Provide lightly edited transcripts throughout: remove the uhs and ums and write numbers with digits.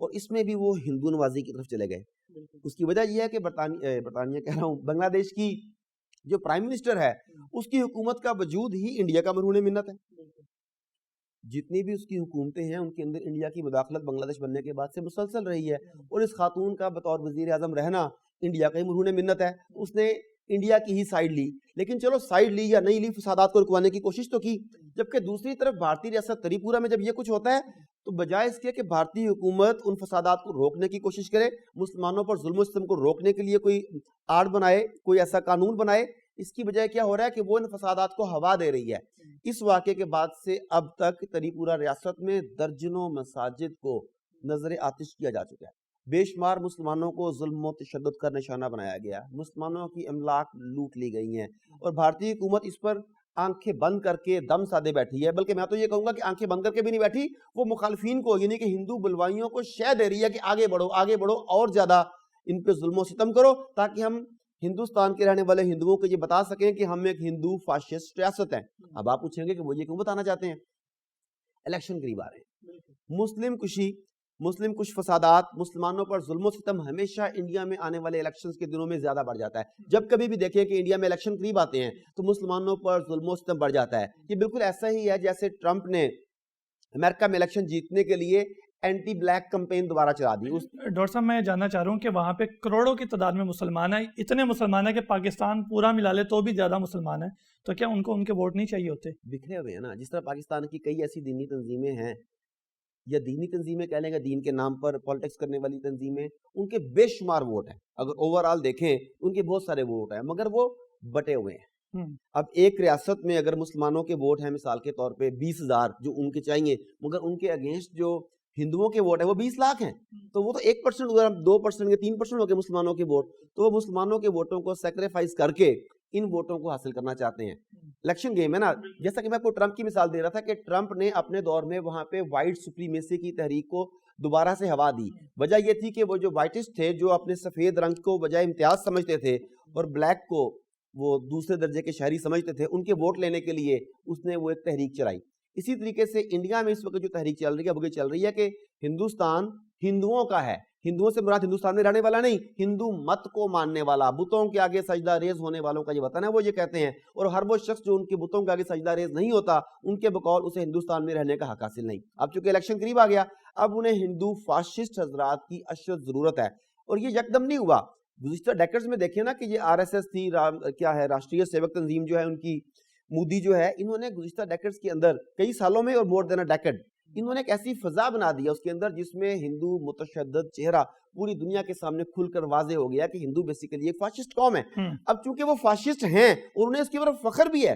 اور اس میں بھی وہ ہندو نوازی کی طرف چلے گئے. اس کی وجہ یہ ہے کہ برطانیہ کہہ رہا ہوں بنگلہ دیش کی جو پرائم منسٹر ہے اس کی حکومت کا وجود ہی انڈیا کا مرہون منت ہے. جتنی بھی اس کی حکومتیں ہیں ان کے اندر انڈیا کی مداخلت بنگلہ دیش بننے کے بعد سے مسلسل رہی ہے, اور اس خاتون کا بطور وزیر اعظم رہنا انڈیا کا ہی مرہون منت ہے. اس نے انڈیا کی ہی سائیڈ لی, لیکن چلو سائیڈ لی یا نہیں لی, فسادات کو رکوانے کی کوشش تو کی. جبکہ دوسری طرف بھارتی ریاست تری پورہ میں جب یہ کچھ ہوتا ہے تو بجائے اس کے کہ بھارتی حکومت ان فسادات کو روکنے کی کوشش کرے, مسلمانوں پر ظلم و ستم کو روکنے کے لیے کوئی آڑ بنائے, کوئی ایسا قانون بنائے, اس کی بجائے کیا ہو رہا ہے کہ وہ ان فسادات کو ہوا دے رہی ہے. اس واقعے کے بعد سے اب تک تری پورہ ریاست میں درجنوں مساجد کو نظر آتش کیا جا چکا ہے. بے شمار مسلمانوں کو ظلم و تشدد کا نشانہ بنایا گیا, مسلمانوں کی املاک لوٹ لی گئی ہیں, اور بھارتی حکومت اس پر آنکھیں بند کر کے دم سادے بیٹھی ہے. بلکہ میں تو یہ کہوں گا کہ آنکھیں بند کر کے بھی نہیں بیٹھی, وہ مخالفین کو یعنی کہ ہندو بلوائیوں کو شے دے رہی ہے کہ آگے بڑھو آگے بڑھو, اور زیادہ ان پہ ظلم و ستم کرو, تاکہ ہم ہندوستان کے رہنے والے ہندوؤں کو یہ بتا سکیں کہ ہم ایک ہندو فاشسٹ ریاست ہیں. اب آپ پوچھیں گے کہ وہ یہ کیوں بتانا چاہتے ہیں؟ الیکشن قریب آ رہے ہیں, مسلم کشی, مسلم کچھ فسادات, مسلمانوں پر ظلم و ستم ہمیشہ انڈیا میں آنے والے الیکشنز کے دنوں میں زیادہ بڑھ جاتا ہے. جب کبھی بھی دیکھیں کہ انڈیا میں الیکشن قریب آتے ہیں تو مسلمانوں پر ظلم و ستم بڑھ جاتا ہے. یہ بالکل ایسا ہی ہے جیسے ٹرمپ نے امریکہ میں الیکشن جیتنے کے لیے اینٹی بلیک کمپین دوبارہ چلا دی. ڈاکٹر صاحب میں جاننا چاہ رہا ہوں کہ وہاں پہ کروڑوں کی تعداد میں مسلمان ہیں, اتنے مسلمان ہیں کہ پاکستان پورا ملا لے تو بھی زیادہ مسلمان ہیں, تو کیا ان کو ان کے ووٹ نہیں چاہیے ہوتے؟ بکھرے ہوئے ہیں نا, جس طرح پاکستان کی کئی ایسی دینی تنظیمیں ہیں, یا دینی تنظیمیں کہہ لیں گے, دین کے نام پر پالیٹکس کرنے والی تنظیمیں, ان کے بے شمار ووٹ ہیں. اگر اوورآل دیکھیں ان کے بہت سارے ووٹ ہیں, مگر وہ بٹے ہوئے ہیں. اب ایک ریاست میں اگر مسلمانوں کے ووٹ ہیں مثال کے طور پہ 20,000 جو ان کے چاہیے, مگر ان کے اگینسٹ جو ہندوؤں کے ووٹ ہیں وہ 20 لاکھ ہیں, تو وہ تو 1% اگر 2% یا 3% ہو گئے مسلمانوں کے ووٹ, تو وہ مسلمانوں کے ووٹوں کو سیکریفائز کر کے ان ووٹوں کو حاصل کرنا چاہتے ہیں. الیکشن گیم ہے نا, جیسا کہ میں آپ کو ٹرمپ کی مثال دے رہا تھا کہ ٹرمپ نے اپنے دور میں وہاں پہ وائٹ سپریمیسی کی تحریک کو دوبارہ سے ہوا دی. وجہ یہ تھی کہ وہ جو وائٹسٹ تھے, جو اپنے سفید رنگ کو بجائے امتیاز سمجھتے تھے اور بلیک کو وہ دوسرے درجے کے شہری سمجھتے تھے, ان کے ووٹ لینے کے لیے اس نے وہ ایک تحریک چلائی. اسی طریقے سے انڈیا میں اس وقت جو تحریک چل رہی ہے وہ یہ چل رہی ہے کہ ہندوستان ہندوؤں کا ہے. ہندوؤں سے مراد ہندوستان میں رہنے والا نہیں, ہندو مت کو ماننے والا, بتوں کے آگے سجدہ ریز ہونے والوں کا یہ وطن ہے, وہ یہ کہتے ہیں. اور ہر وہ شخص جو ان کے بتوں کے آگے سجدہ ریز نہیں ہوتا, ان کے بقول اسے ہندوستان میں رہنے کا حق حاصل نہیں. اب چونکہ الیکشن قریب آ گیا, اب انہیں ہندو فاشسٹ حضرات کی اشد ضرورت ہے. اور یہ یکدم نہیں ہوا. گزشتہ ڈیکڈز میں دیکھیں نا کہ یہ RSS تھی, کیا ہے راشٹریہ سیوک تنظیم جو ہے ان کی, مودی جو ہے, انہوں نے گزشتہ ڈیکڈز کے اندر کئی سالوں میں اور مور دین اے ڈیکڈ انہوں نے ایک ایسی فضا بنا دیا اس کے اندر جس میں ہندو متشدد چہرہ پوری دنیا کے سامنے کھل کر واضح ہو گیا کہ ہندو بیسیکلی ایک فاشسٹ قوم ہے. اب چونکہ وہ فاشسٹ ہیں اور انہیں اس کے اوپر فخر بھی ہے,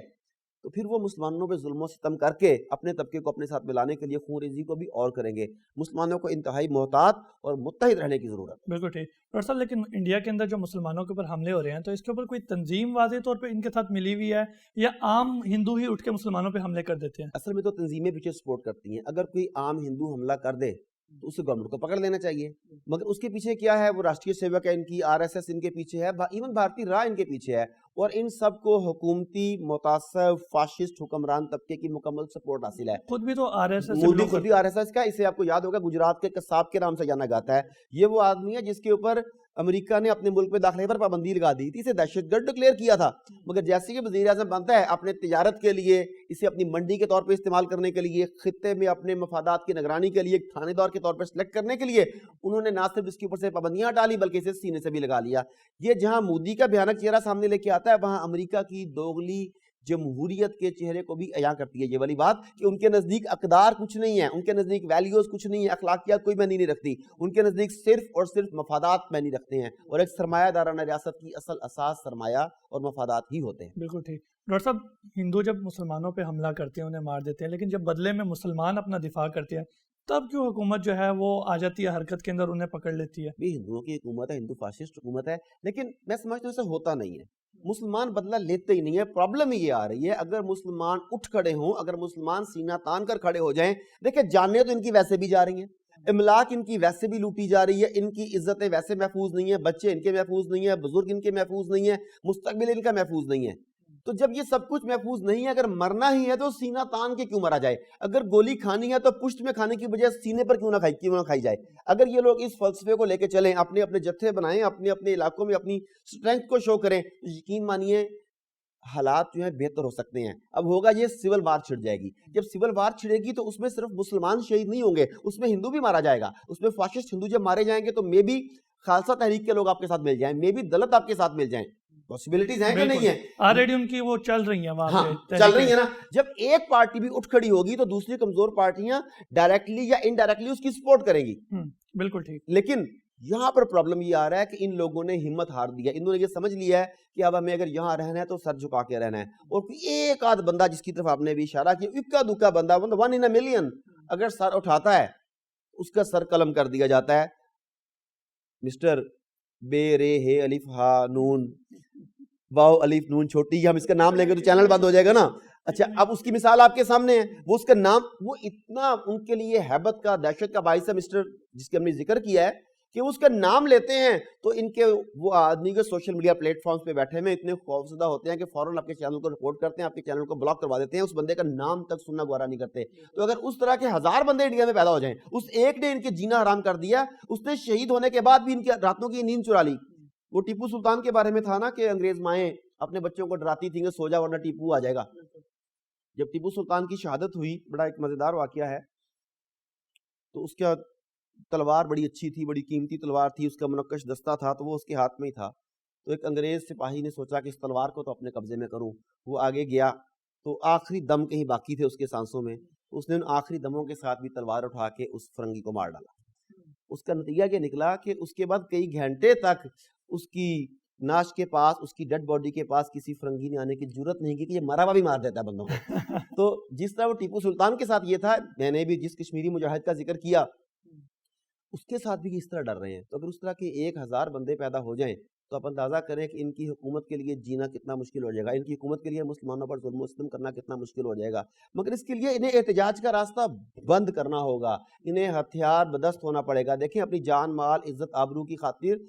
تو پھر وہ مسلمانوں پہ ظلم و ستم کر کے اپنے طبقے کو اپنے ساتھ ملانے کے لیے خون ریزی کو بھی اور کریں گے. مسلمانوں کو انتہائی محتاط اور متحد رہنے کی ضرورت ہے. بالکل ٹھیک ڈاکٹر صاحب, لیکن انڈیا کے اندر جو مسلمانوں کے اوپر حملے ہو رہے ہیں تو اس کے اوپر کوئی تنظیم واضح طور پہ ان کے ساتھ ملی ہوئی ہے یا عام ہندو ہی اٹھ کے مسلمانوں پہ حملے کر دیتے ہیں؟ اصل میں تو تنظیمیں پیچھے سپورٹ کرتی ہیں. اگر کوئی عام ہندو حملہ کر دے تو اسے گورنمنٹ کو پکڑ لینا چاہیے, مگر اس کے پیچھے کیا ہے, وہ راشٹریہ سیوک ہے ان کی, RSS ان کے پیچھے ہے, ایون بھارتی راہ ان کے پیچھے ہے, اور ان سب کو حکومتی متعصب فاشسٹ حکمران طبقے کی مکمل سپورٹ حاصل ہے. خود بھی تو RSS مودی خود بھی RSS کا, اسے آپ کو یاد ہوگا گجرات کے قصاب کے نام سے جانا جاتا ہے. یہ وہ آدمی ہے جس کے اوپر امریکہ نے اپنے ملک میں داخلے پر پابندی لگا دی تھی, اسے دہشت گرد ڈکلیئر کیا تھا, مگر جیسے کہ وزیر اعظم بنتا ہے اپنے تجارت کے لیے, اسے اپنی منڈی کے طور پہ استعمال کرنے کے لیے, خطے میں اپنے مفادات کی نگرانی کے لیے, تھانے دار کے طور پر سلیکٹ کرنے کے لیے, انہوں نے نہ صرف اس کے اوپر سے پابندیاں ڈالی بلکہ اسے سینے سے بھی لگا لیا. یہ جہاں مودی کا بھیانک چہرہ سامنے لے کے آتا ہے, وہاں امریکہ کی دوغلی جمہوریت کے چہرے کو بھی عیاں کرتی ہے یہ والی بات کہ ان کے نزدیک اقدار کچھ نہیں ہے, ان کے نزدیک ویلیوز کچھ نہیں ہے, اخلاقیات کوئی معنی نہیں رکھتی, ان کے نزدیک صرف اور صرف مفادات معنی رکھتے ہیں, اور ایک سرمایہ دارانہ ریاست کی اصل اساس سرمایہ اور مفادات ہی ہوتے ہیں. بالکل ٹھیک ڈاکٹر صاحب, ہندو جب مسلمانوں پہ حملہ کرتے ہیں, انہیں مار دیتے ہیں, لیکن جب بدلے میں مسلمان اپنا دفاع کرتے ہیں تب کیوں حکومت جو ہے وہ آ جاتی ہے حرکت کے اندر, انہیں پکڑ لیتی ہے؟ بھی ہندوؤں کی حکومت ہے, ہندو فاشسٹ حکومت ہے, لیکن میں سمجھتا ہوں ایسا ہوتا نہیں ہے. مسلمان بدلہ لیتے ہی نہیں ہے. پرابلم یہ آ رہی ہے اگر مسلمان اٹھ کھڑے ہوں, اگر مسلمان سینہ تان کر کھڑے ہو جائیں. دیکھیں جانیں تو ان کی ویسے بھی جا رہی ہیں, املاک ان کی ویسے بھی لوٹی جا رہی ہے, ان کی عزتیں ویسے محفوظ نہیں ہیں, بچے ان کے محفوظ نہیں ہیں, بزرگ ان کے محفوظ نہیں ہیں, مستقبل ان کا محفوظ نہیں ہے. تو جب یہ سب کچھ محفوظ نہیں ہے, اگر مرنا ہی ہے تو سینہ تان کے کیوں مرا جائے, اگر گولی کھانی ہے تو پشت میں کھانے کی بجائے سینے پر کیوں نہ کھائی جائے. اگر یہ لوگ اس فلسفے کو لے کے چلیں, اپنے اپنے جتھے بنائیں, اپنے اپنے علاقوں میں اپنی اسٹرینتھ کو شو کریں, تو یقین مانیے حالات جو ہیں بہتر ہو سکتے ہیں. اب ہوگا یہ سول وار چھڑ جائے گی. جب سول وار چھڑے گی تو اس میں صرف مسلمان شہید نہیں ہوں گے, اس میں ہندو بھی مارا جائے گا. اس میں فاشسٹ ہندو جب مارے جائیں گے تو مے بھی خالصہ تحریک کے لوگ آپ کے ساتھ مل جائیں, مے بھی دلت آپ کے ساتھ مل جائیں. پاسبلٹیز ہیں کہ نہیں ہیں؟ آلریڈی ان کی وہ چل رہی ہیں وہاں پہ, چل رہی ہیں نا. جب ایک پارٹی بھی اٹھ کھڑی ہوگی تو دوسری کمزور پارٹیاں ڈائریکٹلی یا انڈائریکٹلی اس کی سپورٹ کریں گی. بالکل ٹھیک. لیکن یہاں پر پرابلم یہ آ رہا ہے کہ ان لوگوں نے ہمت ہار دیا. انہوں نے یہ سمجھ لیا ہے کہ اب ہمیں اگر یہاں رہنا ہے تو سر جھکا کے رہنا ہے. اور ایک آدھ بندہ جس کی طرف آپ نے بھی اشارہ کیا, اکا دکا بندہ, 1 in a million اگر سر اٹھاتا ہے اس کا سر قلم کر دیا جاتا ہے. مسٹر بے رے ہے الف ہا نون واو الف نون چھوٹی, ہم اس کا نام لیں گے تو چینل بند ہو جائے گا نا. اچھا, اب اس کی مثال آپ کے سامنے ہے. وہ اس کا نام, وہ اتنا ان کے لیے ہیبت کا, دہشت کا باعث ہے مسٹر جس کے ہم نے ذکر کیا ہے, کہ وہ اس کا نام لیتے ہیں تو ان کے وہ آدمی کے سوشل میڈیا پلیٹ فارمز پہ بیٹھے ہوئے اتنے خوفزدہ ہوتے ہیں کہ فوراً آپ کے چینل کو رپورٹ کرتے ہیں, آپ کے چینل کو بلاک کروا دیتے ہیں, اس بندے کا نام تک سننا گوارا نہیں کرتے. تو اگر اس طرح کے 1000 بندے انڈیا میں پیدا ہو جائیں, اس ایک نے ان کے جینا حرام کر دیا, اس نے شہید ہونے کے بعد بھی ان کے راتوں کی نیند چرا لی. وہ ٹیپو سلطان کے بارے میں تھا نا کہ انگریز مائیں اپنے بچوں کو ڈراتی تھیں کہ سو جا ورنہ ٹیپو آ جائے گا. جب ٹیپو سلطان کی شہادت ہوئی, بڑا ایک مزیدار واقعہ ہے, تو اس کا تلوار بڑی اچھی تھی, بڑی قیمتی تلوار تھی, اس کا منقش دستہ تھا, تو وہ اس کے ہاتھ میں ہی تھا. تو ایک انگریز سپاہی نے سوچا کہ اس تلوار کو تو اپنے قبضے میں کروں. وہ آگے گیا تو آخری دم کہیں باقی تھے اس کے سانسوں میں, اس نے ان آخری دموں کے ساتھ بھی تلوار اٹھا کے اس فرنگی کو مار ڈالا. اس کا نتیجہ یہ نکلا کہ اس کے بعد کئی گھنٹے تک اس کی ناش کے پاس, اس کی ڈیڈ باڈی کے پاس کسی فرنگی نے آنے کی جرت نہیں کی کہ یہ مرا ہوا بھی مار دیتا ہے بندوں کو. تو جس طرح وہ ٹیپو سلطان کے ساتھ یہ تھا, میں نے بھی جس کشمیری مجاہد کا ذکر کیا, اس کے ساتھ بھی اس طرح ڈر رہے ہیں. تو اگر اس طرح کے 1000 بندے پیدا ہو جائیں تو آپ اندازہ کریں کہ ان کی حکومت کے لیے جینا کتنا مشکل ہو جائے گا, ان کی حکومت کے لیے مسلمانوں پر ظلم و ستم کرنا کتنا مشکل ہو جائے گا. مگر اس کے لیے انہیں احتجاج کا راستہ بند کرنا ہوگا, انہیں ہتھیار بدست ہونا پڑے گا. دیکھیں, اپنی جان مال عزت آبرو کی خاطر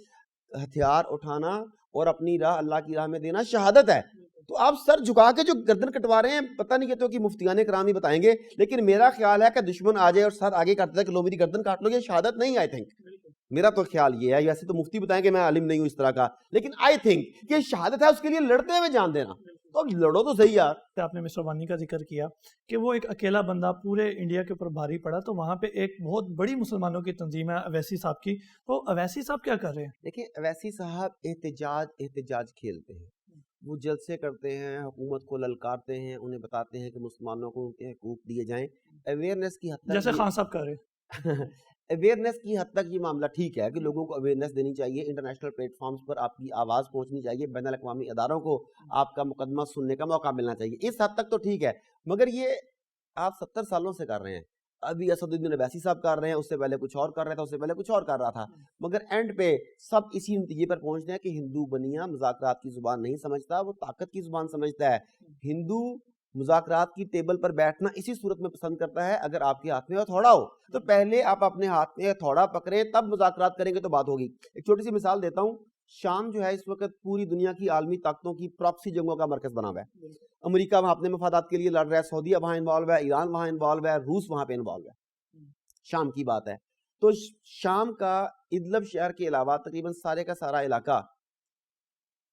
ہتھیار اٹھانا اور اپنی راہ اللہ کی راہ میں دینا شہادت ہے. تو آپ سر جھکا کے جو گردن کٹوا رہے ہیں, پتہ نہیں کہ تو کہ مفتیان کرام ہی بتائیں گے, لیکن میرا خیال ہے کہ دشمن آ جائے اور ساتھ آگے کرتا ہے کہ لو میری گردن کاٹ لو, یہ شہادت نہیں. آئی تھنک میرا تو خیال یہ ہے, ویسے تو مفتی بتائیں کہ میں عالم نہیں ہوں اس طرح کا, لیکن آئی تھنک کہ شہادت ہے اس کے لیے لڑتے ہوئے جان دینا. تو اب لڑو تو صحیح یار. آپ نے مصر وانی کا ذکر کیا کہ وہ ایک اکیلا بندہ پورے انڈیا کے اوپر بھاری پڑا, تو وہاں پہ ایک بہت بڑی مسلمانوں کی تنظیم ہے اویسی صاحب کی. تو اویسی صاحب کیا کر رہے ہیں؟ دیکھیں, اویسی صاحب احتجاج کھیلتے ہیں, وہ جلسے کرتے ہیں, حکومت کو للکارتے ہیں, انہیں بتاتے ہیں کہ مسلمانوں کو ان کے حقوق دیے جائیں. اویئرنیس کی حد تک, جیسے خان صاحب کر رہے ہیں, اویئرنیس کی حد تک یہ معاملہ ٹھیک ہے کہ لوگوں کو اویئرنیس دینی چاہیے, انٹرنیشنل پلیٹ فارمز پر آپ کی آواز پہنچنی چاہیے, بین الاقوامی اداروں کو آپ کا مقدمہ سننے کا موقع ملنا چاہیے. اس حد تک تو ٹھیک ہے, مگر یہ آپ 70 سالوں سے کر رہے ہیں. ابھی اسد الدین اویسی صاحب کر رہے ہیں, اس سے پہلے کچھ اور کر رہا تھا, اس سے پہلے کچھ اور کر رہا تھا, مگر اینڈ پہ سب اسی نتیجے پر پہنچتے ہیں کہ ہندو بنیا مذاکرات کی زبان نہیں سمجھتا, وہ طاقت کی زبان سمجھتا ہے. ہندو مذاکرات کی ٹیبل پر بیٹھنا اسی صورت میں پسند کرتا ہے اگر آپ کے ہاتھ میں ہتھوڑا ہو. تو پہلے آپ اپنے ہاتھ میں ہتھوڑا پکڑیں, تب مذاکرات کریں گے تو بات ہوگی. ایک چھوٹی سی مثال دیتا ہوں. شام جو ہے اس وقت پوری دنیا کی عالمی طاقتوں کی پراکسی جنگوں کا مرکز بنا ہوا ہے. امریکہ وہاں اپنے مفادات کے لیے لڑ رہا ہے, سعودیہ وہاں انوالو ہے, ایران وہاں انوالو ہے, روس وہاں پہ انوالو ہے. شام کی بات ہے. تو شام کا ادلب شہر کے علاوہ تقریباً سارے کا سارا علاقہ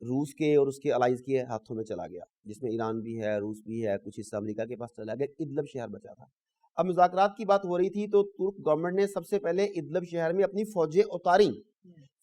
روس کے اور اس کے الائز کے ہاتھوں میں چلا گیا, جس میں ایران بھی ہے, روس بھی ہے, کچھ حصہ امریکہ کے پاس چلا گیا. ادلب شہر بچا تھا. اب مذاکرات کی بات ہو رہی تھی تو ترک گورنمنٹ نے سب سے پہلے ادلب شہر میں اپنی فوجیں اتاری.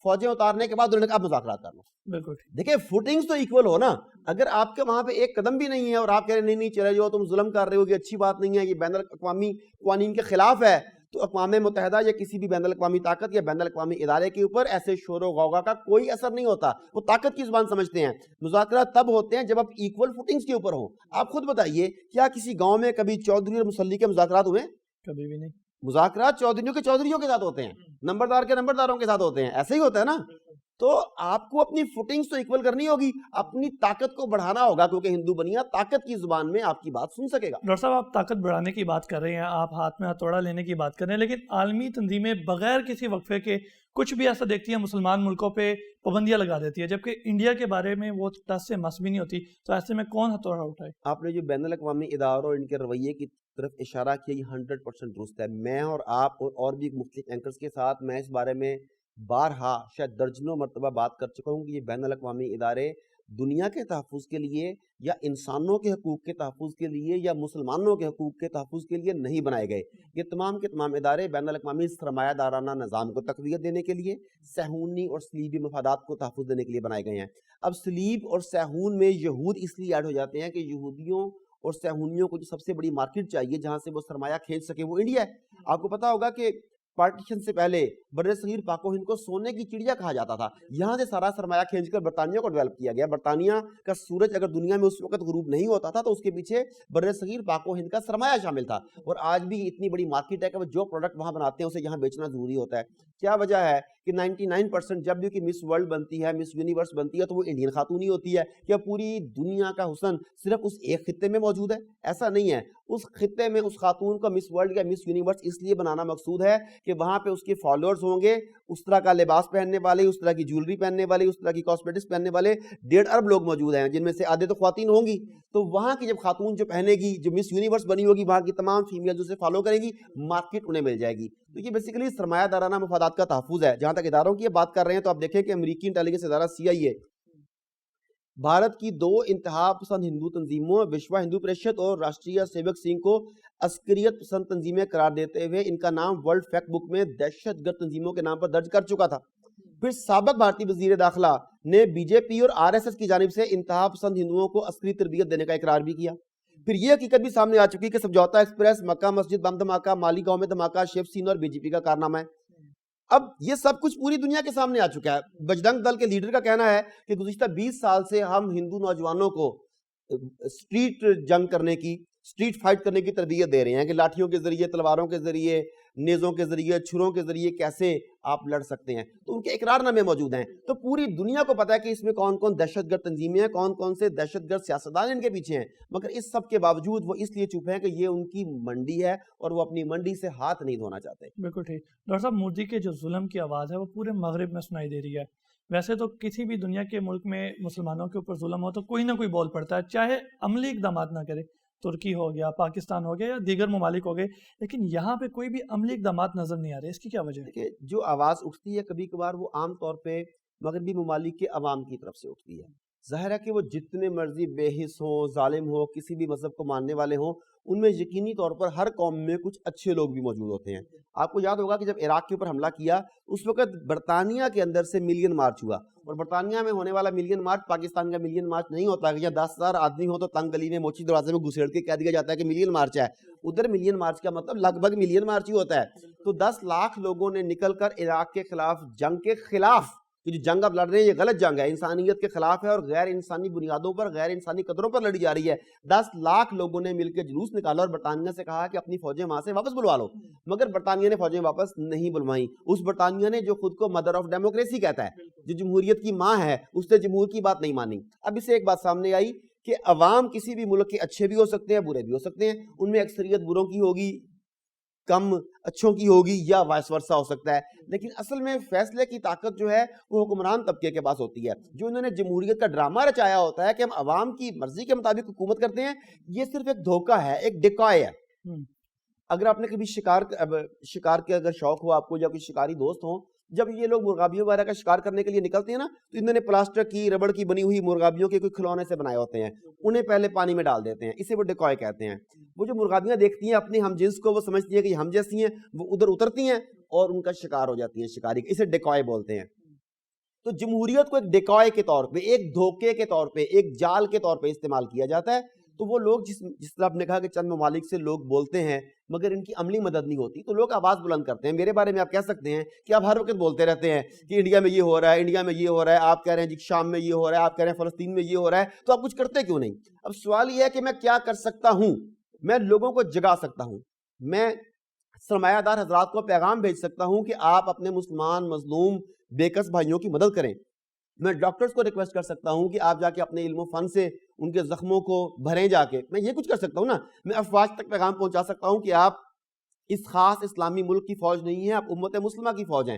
فوجیں اتارنے کے بعد انہوں نے کہا مذاکرات کر لو. بالکل دیکھیں, فوٹنگز تو ایکول ہو نا. اگر آپ کے وہاں پہ ایک قدم بھی نہیں ہے اور آپ کہہ رہے ہیں نہیں چلے جاؤ, تم ظلم کر رہے ہو, یہ اچھی بات نہیں ہے, یہ بین الاقوامی قوانین کے خلاف ہے, تو اقوام متحدہ یا کسی بھی بین الاقوامی طاقت یا بین الاقوامی ادارے کے اوپر ایسے شور و غوغا کا کوئی اثر نہیں ہوتا. وہ طاقت کی زبان سمجھتے ہیں. مذاکرات تب ہوتے ہیں جب آپ ایکول فوٹنگز کے اوپر ہوں. آپ خود بتائیے, کیا کسی گاؤں میں کبھی چودھری اور مسلی کے مذاکرات ہوئے؟ کبھی بھی نہیں. مذاکرات چودھریوں کے چودھریوں کے ساتھ ہوتے ہیں, نمبردار کے نمبرداروں کے ساتھ ہوتے ہیں. ایسے ہی ہوتا ہے نا. تو آپ کو اپنی فوٹنگز تو ایکول کرنی ہوگی, اپنی طاقت کو بڑھانا ہوگا, کیونکہ ہندو بنیا طاقت کی زبان میں آپ کی بات سن سکے گا. ڈاکٹر صاحب, آپ طاقت بڑھانے کی بات کر رہے ہیں, آپ ہاتھ میں ہتھوڑا لینے کی بات کر رہے ہیں, لیکن عالمی تنظیمیں بغیر کسی وقفے کے کچھ بھی ایسا دیکھتی ہیں مسلمان ملکوں پہ پابندیاں لگا دیتی ہے، جبکہ انڈیا کے بارے میں وہ ٹس سے مس بھی نہیں ہوتی. تو ایسے میں کون ہتھوڑا اٹھائے؟ آپ نے جو بین الاقوامی اداروں اور ان کے رویے کی طرف اشارہ کیا، یہ 100% درست ہے. میں اور آپ اور بھی مختلف اینکرز کے ساتھ میں اس بارے میں بارہا شاید درجنوں مرتبہ بات کر چکا ہوں کہ یہ بین الاقوامی ادارے دنیا کے تحفظ کے لیے یا انسانوں کے حقوق کے تحفظ کے لیے یا مسلمانوں کے حقوق کے تحفظ کے لیے نہیں بنائے گئے. یہ تمام کے تمام ادارے بین الاقوامی سرمایہ دارانہ نظام کو تقویت دینے کے لیے، صہیونی اور صلیبی مفادات کو تحفظ دینے کے لیے بنائے گئے ہیں. اب صلیب اور صہیون میں یہود اس لیے ایڈ ہو جاتے ہیں کہ یہودیوں اور صہیونیوں کو جو سب سے بڑی مارکیٹ چاہیے جہاں سے وہ سرمایہ کھینچ سکے وہ انڈیا ہے. آپ کو پتا ہوگا کہ پارٹیشن سے پہلے بر صغیر پاک و ہند کو سونے کی چڑیا کہا جاتا تھا. یہاں سے سارا سرمایہ کھینچ کر برطانیہ کو ڈیولپ کیا گیا. برطانیہ کا سورج اگر دنیا میں اس وقت غروب نہیں ہوتا تھا تو اس کے پیچھے بر صغیر پاک و ہند کا سرمایہ شامل تھا. اور آج بھی اتنی بڑی مارکیٹ ہے کہ وہ جو پروڈکٹ وہاں بناتے ہیں اسے یہاں بیچنا ضروری ہوتا ہے. کیا وجہ ہے کہ 99% جب بھی کہ مس ورلڈ بنتی ہے، مس یونیورس بنتی ہے تو وہ انڈین خاتون ہی ہوتی ہے. کیا پوری دنیا کا حسن صرف اس ایک خطے میں موجود ہے؟ ایسا نہیں ہے. اس خطے میں اس خاتون کو مس ورلڈ یا مس یونیورس اس لیے بنانا مقصود ہے کہ وہاں پہ اس کے فالوورز ہوں گے، اس طرح کا لباس پہننے والے، اس طرح کی جیولری پہننے والے، اس طرح کی کاسمیٹکس پہننے والے 1.5 ارب لوگ موجود ہیں، جن میں سے آدھے تو خواتین ہوں گی. تو وہاں کی جب خاتون جو پہنے گی، جو مس یونیورس بنی ہوگی، وہاں کی تمام فیمیل اسے فالو کریں گی، مارکیٹ انہیں مل جائے گی. تو یہ بیسیکلی سرمایہ دارانہ مفادات کا تحفظ ہے. جہاں تک اداروں کی بات کر رہے ہیں تو آپ دیکھیں کہ امریکی انٹیلیجنس ادارہ CIA بھارت کی 2 انتہا پسند ہندو تنظیموں وشوا ہندو پریشد اور راشٹریہ سیوک سنگھ کو عسکریت پسند تنظیمیں قرار دیتے ہوئے ان کا نام ورلڈ فیکٹ بک میں دہشت گرد تنظیموں کے نام پر درج کر چکا تھا. پھر سابق بھارتی وزیر داخلہ نے BJP اور RSS کی جانب سے انتہا پسند ہندوؤں کو عسکری تربیت دینے کا اقرار بھی کیا. پھر یہ حقیقت بھی سامنے آ چکی کہ سمجھوتا ایکسپریس، مکہ مسجد بم دھماکہ، مالیگاؤں میں دھماکہ شیو سین اور BJP کا کارنامہ ہے. اب یہ سب کچھ پوری دنیا کے سامنے آ چکا ہے. بجرنگ دل کے لیڈر کا کہنا ہے کہ گزشتہ 20 سال سے ہم ہندو نوجوانوں کو اسٹریٹ جنگ کرنے کی، اسٹریٹ فائٹ کرنے کی تربیت دے رہے ہیں کہ لاٹھیوں کے ذریعے، تلواروں کے ذریعے، نیزوں کے ذریعے، چھروں کے ذریعے کیسے آپ لڑ سکتے ہیں. تو ان کے اقرار نامے موجود ہیں. تو پوری دنیا کو پتا ہے کہ اس میں کون کون دہشت گرد تنظیمیں ہیں، کون کون سے دہشت گرد سیاستدان ان کے پیچھے ہیں. مگر اس سب کے باوجود وہ اس لیے چپ ہیں کہ یہ ان کی منڈی ہے اور وہ اپنی منڈی سے ہاتھ نہیں دھونا چاہتے. بالکل ٹھیک. ڈاکٹر صاحب، مودی کے جو ظلم کی آواز ہے وہ پورے مغرب میں سنائی دے رہی ہے. ویسے تو کسی بھی دنیا کے ملک میں مسلمانوں کے اوپر ظلم ہو تو کوئی نہ کوئی بول پڑتا ہے، چاہے عملی اقدامات نہ کرے. ترکی ہو گیا، پاکستان ہو گیا یا دیگر ممالک ہو گئے، لیکن یہاں پہ کوئی بھی عملی اقدامات نظر نہیں آ رہے. اس کی کیا وجہ ہے؟ کہ جو آواز اٹھتی ہے کبھی کبھار وہ عام طور پہ مغربی ممالک کے عوام کی طرف سے اٹھتی ہے. ظاہر ہے کہ وہ جتنے مرضی بے حس ہوں، ظالم ہوں، کسی بھی مذہب کو ماننے والے ہوں، ان میں یقینی طور پر ہر قوم میں کچھ اچھے لوگ بھی موجود ہوتے ہیں. آپ کو یاد ہوگا کہ جب عراق کے اوپر حملہ کیا اس وقت برطانیہ کے اندر سے ملین مارچ ہوا، اور برطانیہ میں ہونے والا ملین مارچ پاکستان کا ملین مارچ نہیں ہوتا کہ 10,000 آدمی ہو تو تنگ گلی میں موچی دروازے میں گھسیڑ کے کہہ دیا جاتا ہے کہ ملین مارچ ہے. ادھر ملین مارچ کا مطلب لگ بھگ ملین مارچ ہی ہوتا ہے. تو 10 لاکھ لوگوں نے نکل کر عراق کے خلاف، جنگ کے خلاف، کہ جو جنگ اب لڑ رہے ہیں یہ غلط جنگ ہے، انسانیت کے خلاف ہے اور غیر انسانی بنیادوں پر، غیر انسانی قدروں پر لڑی جا رہی ہے. 10 لاکھ لوگوں نے مل کے جلوس نکالا اور برطانیہ سے کہا کہ اپنی فوجیں وہاں سے واپس بلوا لو. مگر برطانیہ نے فوجیں واپس نہیں بلوائیں. اس برطانیہ نے جو خود کو مدر آف ڈیموکریسی کہتا ہے، جو جمہوریت کی ماں ہے، اس نے جمہور کی بات نہیں مانی. اب اس سے ایک بات سامنے آئی کہ عوام کسی بھی ملک کے اچھے بھی ہو سکتے ہیں، برے بھی ہو سکتے ہیں. ان میں اکثریت بروں کی ہوگی، کم اچھوں کی ہوگی، یا وائس ورسا ہو سکتا ہے. لیکن اصل میں فیصلے کی طاقت جو ہے وہ حکمران طبقے کے پاس ہوتی ہے. جو انہوں نے جمہوریت کا ڈرامہ رچایا ہوتا ہے کہ ہم عوام کی مرضی کے مطابق حکومت کرتے ہیں، یہ صرف ایک دھوکہ ہے، ایک ڈیکوائے ہے. اگر آپ نے کبھی شکار کے اگر شوق ہو آپ کو، یا کوئی شکاری دوست ہوں، جب یہ لوگ مرغابیوں وغیرہ کا شکار کرنے کے لیے نکلتے ہیں نا، تو انہوں نے پلاسٹک کی، ربڑ کی بنی ہوئی مرغابیوں کے کوئی کھلونے سے بنائے ہوتے ہیں، انہیں پہلے پانی میں ڈال دیتے ہیں. اسے وہ ڈیکوائے کہتے ہیں. وہ جو مرغابیاں دیکھتی ہیں اپنے ہم جنس کو، وہ سمجھتی ہیں کہ ہم جیسی ہیں، وہ ادھر اترتی ہیں اور ان کا شکار ہو جاتی ہیں شکاری. اسے ڈیکوائے بولتے ہیں. تو جمہوریت کو ایک ڈیکوائے کے طور پہ، ایک دھوکے کے طور پہ، ایک جال کے طور پہ استعمال کیا جاتا ہے. تو وہ لوگ جس طرح آپ نے کہا کہ چند ممالک سے لوگ بولتے ہیں مگر ان کی عملی مدد نہیں ہوتی، تو لوگ آواز بلند کرتے ہیں. میرے بارے میں آپ کہہ سکتے ہیں کہ آپ ہر وقت بولتے رہتے ہیں کہ انڈیا میں یہ ہو رہا ہے، انڈیا میں یہ ہو رہا ہے، آپ کہہ رہے ہیں جی شام میں یہ ہو رہا ہے، آپ کہہ رہے ہیں فلسطین میں یہ ہو رہا ہے، تو آپ کچھ کرتے کیوں نہیں؟ اب سوال یہ ہے کہ میں کیا کر سکتا ہوں؟ میں لوگوں کو جگا سکتا ہوں، میں سرمایہ دار حضرات کو پیغام بھیج سکتا ہوں کہ آپ اپنے مسلمان مظلوم بے کس بھائیوں کی مدد کریں. میں ڈاکٹرز کو ریکویسٹ کر سکتا ہوں کہ آپ جا کے اپنے علم و فن سے ان کے زخموں کو بھریں جا کے. میں یہ کچھ کر سکتا ہوں نا. میں افواج تک پیغام پہنچا سکتا ہوں کہ آپ اس خاص اسلامی ملک کی فوج نہیں ہیں، آپ امت مسلمہ کی فوج ہیں.